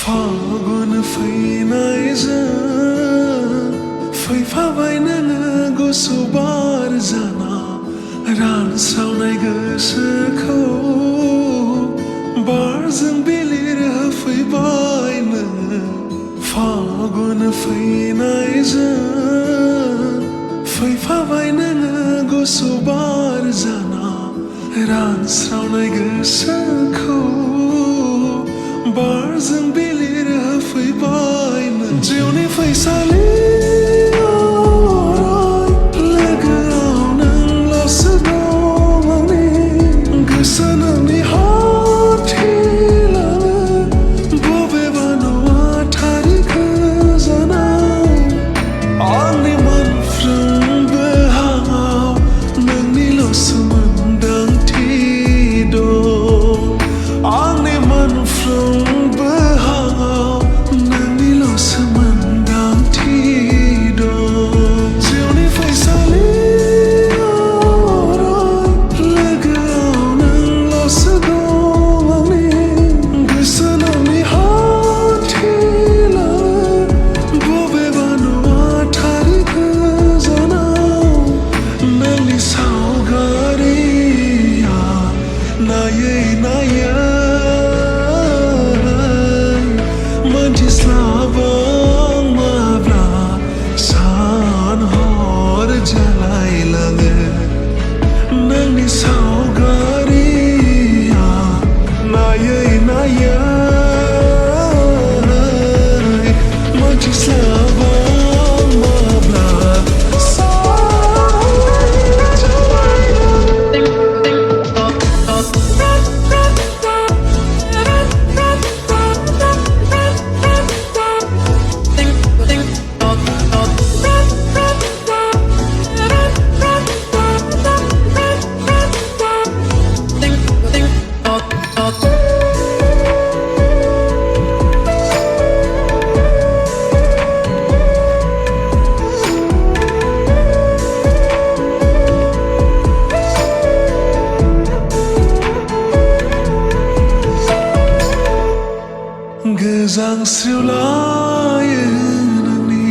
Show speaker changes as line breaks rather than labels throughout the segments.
फागुन फैनायजों फैफाबाय नोङो गुसु बार जाना रानस्रावनाय गोसोखौ बारजों बिलिर होफैबाय नोङो फागुन फैनायजों फैफाबाय नोङो गुसु बार जाना रानस्रावनाय गोसोखौ बारजों बिलिर होफैबाय नों जिउनि फैसालियाव लोगोआव नोंल'सो दं आंनि गोसो नोंनि हाथिलानो बबेबा नुवाथारि गोजानाव आंनि मोनफ्रोमबो हाङाव नोंनिल'सो मोनदांथि दं आंनि मोनफ्रोमबो हाङाव नोंनिल'सो मोनदांथि दं जिउनि फैसालियाव लोगोआव नोंल'सो दं आंनि गोसो नोंनि हाथिलानो बबेबा नुवाथारि गोजानाव नोंनि सावगारिया नायै नायै मोनथिस्लाबां माब्ला सान हर जालायलाङो नोंनि सावगारिया नायै नायै मोनथिस्लाबां माब्ला सान हर गोजांस्रिवलायो नोंनि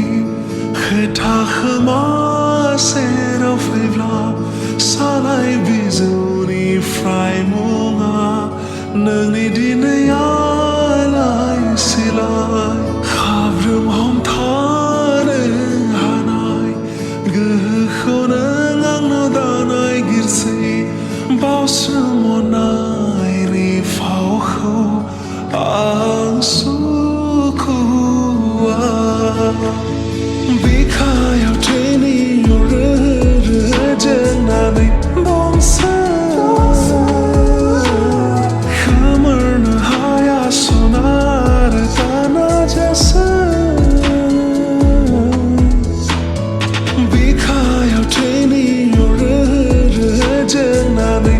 खोथा खोमा सेराव फैब्ला सानाय बिजौनिफ्राय मुङा नोंनि दिनै आलाय सिलाय खाब्रोम हमथानो हानाय गोहोखौ नों आंनाव दानाय गिरसै बावसोमनायनि फावखौ आं सुखुआ बिखायाव थैनि रोजोनानै दंसो खोमोरनो हाया सनार दानाजासो बिखायाव थैनि रोजोनानै